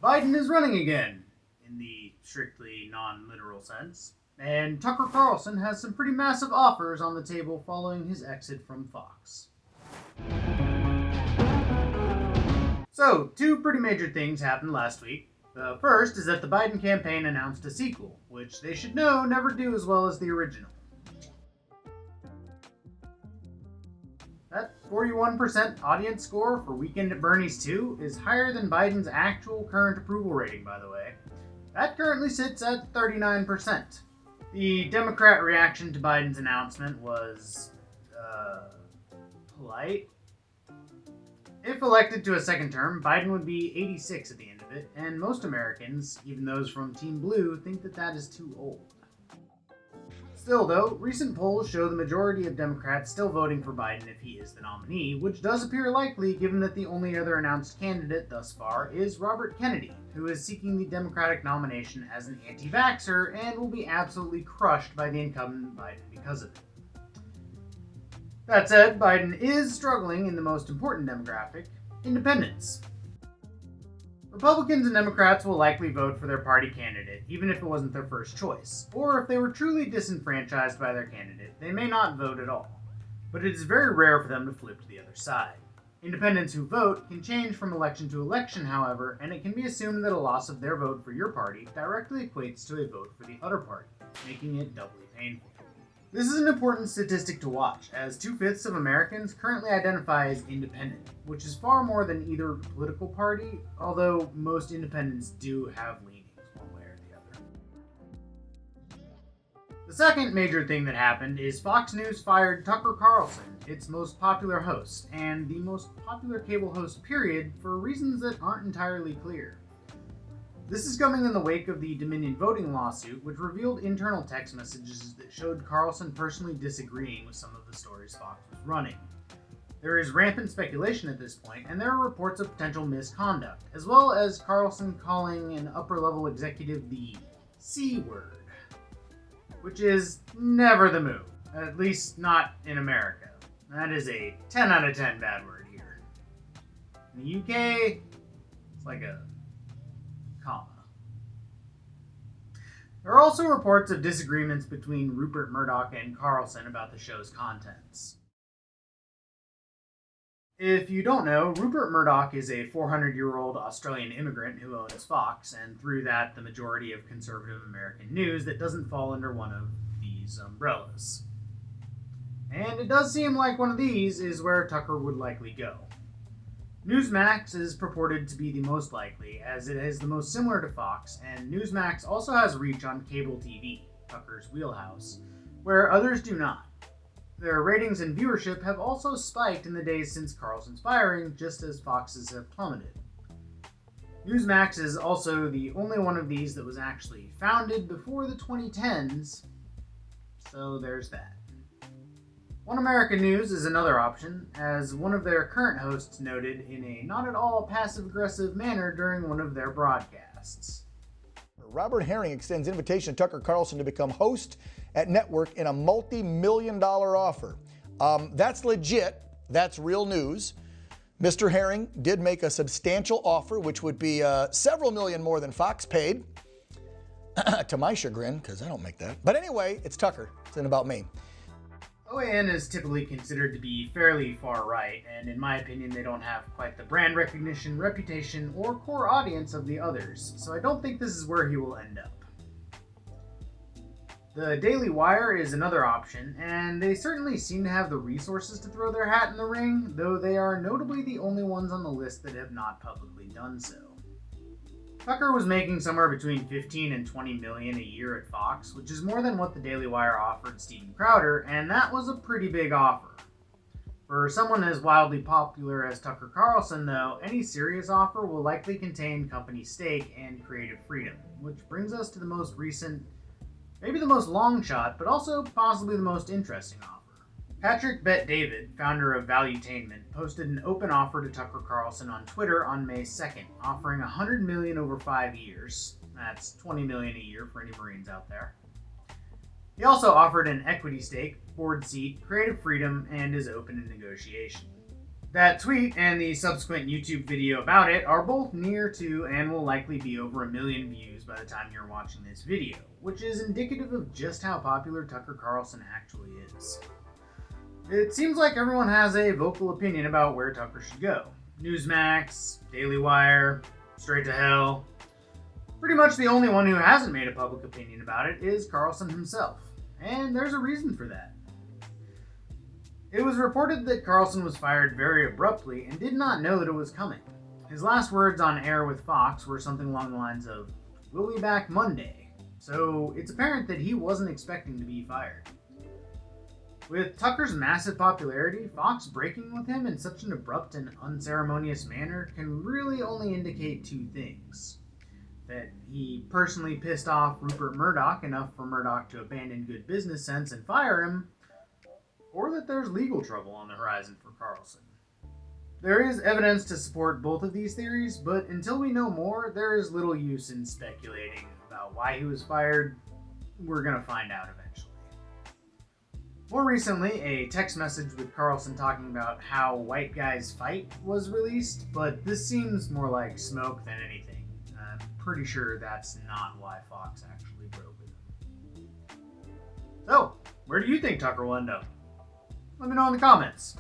Biden is running again, in the strictly non-literal sense, and Tucker Carlson has some pretty massive offers on the table following his exit from Fox. So, two pretty major things happened last week. The first is that the Biden campaign announced a sequel, which they should know never do as well as the original. That 41% audience score for Weekend at Bernie's 2 is higher than Biden's actual current approval rating, by the way. That currently sits at 39%. The Democrat reaction to Biden's announcement was, polite. If elected to a second term, Biden would be 86 at the end of it, and most Americans, even those from Team Blue, think that that is too old. Still, though, recent polls show the majority of Democrats still voting for Biden if he is the nominee, which does appear likely given that the only other announced candidate thus far is Robert Kennedy, who is seeking the Democratic nomination as an anti-vaxxer and will be absolutely crushed by the incumbent Biden because of it. That said, Biden is struggling in the most important demographic, independents. Republicans and Democrats will likely vote for their party candidate, even if it wasn't their first choice. Or if they were truly disenfranchised by their candidate, they may not vote at all. But it is very rare for them to flip to the other side. Independents who vote can change from election to election, however, and it can be assumed that a loss of their vote for your party directly equates to a vote for the other party, making it doubly painful. This is an important statistic to watch, as 2/5 of Americans currently identify as independent, which is far more than either political party, although most independents do have leanings one way or the other. The second major thing that happened is Fox News fired Tucker Carlson, its most popular host, and the most popular cable host period, for reasons that aren't entirely clear. This is coming in the wake of the Dominion voting lawsuit, which revealed internal text messages that showed Carlson personally disagreeing with some of the stories Fox was running. There is rampant speculation at this point, and there are reports of potential misconduct, as well as Carlson calling an upper-level executive the C word, which is never the move, at least not in America. That is a 10 out of 10 bad word here. In the UK, it's like a comma. There are also reports of disagreements between Rupert Murdoch and Carlson about the show's contents. If you don't know, Rupert Murdoch is a 400-year-old Australian immigrant who owns Fox, and through that, the majority of conservative American news that doesn't fall under one of these umbrellas. And it does seem like one of these is where Tucker would likely go. Newsmax is purported to be the most likely, as it is the most similar to Fox, and Newsmax also has reach on cable TV, Tucker's wheelhouse, where others do not. Their ratings and viewership have also spiked in the days since Carlson's firing, just as Fox's have plummeted. Newsmax is also the only one of these that was actually founded before the 2010s, so there's that. One American News is another option, as one of their current hosts noted in a not at all passive-aggressive manner during one of their broadcasts. Robert Herring extends invitation to Tucker Carlson to become host at network in a multi-million-dollar offer. That's legit. That's real news. Mr. Herring did make a substantial offer, which would be several million more than Fox paid, to my chagrin, because I don't make that. But anyway, it's Tucker. It's not about me. OAN is typically considered to be fairly far-right, and in my opinion they don't have quite the brand recognition, reputation, or core audience of the others, so I don't think this is where he will end up. The Daily Wire is another option, and they certainly seem to have the resources to throw their hat in the ring, though they are notably the only ones on the list that have not publicly done so. Tucker was making somewhere between $15 and $20 million a year at Fox, which is more than what the Daily Wire offered Steven Crowder, and that was a pretty big offer. For someone as wildly popular as Tucker Carlson, though, any serious offer will likely contain company stake and creative freedom, which brings us to the most recent, maybe the most long shot, but also possibly the most interesting offer. Patrick Bet-David, founder of Valuetainment, posted an open offer to Tucker Carlson on Twitter on May 2nd, offering $100 million over 5 years. That's $20 million a year for any Marines out there. He also offered an equity stake, board seat, creative freedom, and is open to negotiation. That tweet and the subsequent YouTube video about it are both near to and will likely be over 1 million views by the time you're watching this video, which is indicative of just how popular Tucker Carlson actually is. It seems like everyone has a vocal opinion about where Tucker should go. Newsmax, Daily Wire, Straight to Hell. Pretty much the only one who hasn't made a public opinion about it is Carlson himself, and there's a reason for that. It was reported that Carlson was fired very abruptly and did not know that it was coming. His last words on air with Fox were something along the lines of, "We'll be back Monday," so it's apparent that he wasn't expecting to be fired. With Tucker's massive popularity, Fox breaking with him in such an abrupt and unceremonious manner can really only indicate two things. That he personally pissed off Rupert Murdoch enough for Murdoch to abandon good business sense and fire him, or that there's legal trouble on the horizon for Carlson. There is evidence to support both of these theories, but until we know more, there is little use in speculating about why he was fired. We're going to find out eventually. More recently, a text message with Carlson talking about how white guys fight was released, but this seems more like smoke than anything. I'm pretty sure that's not why Fox actually broke with him. So, where do you think Tucker will end up? Let me know in the comments.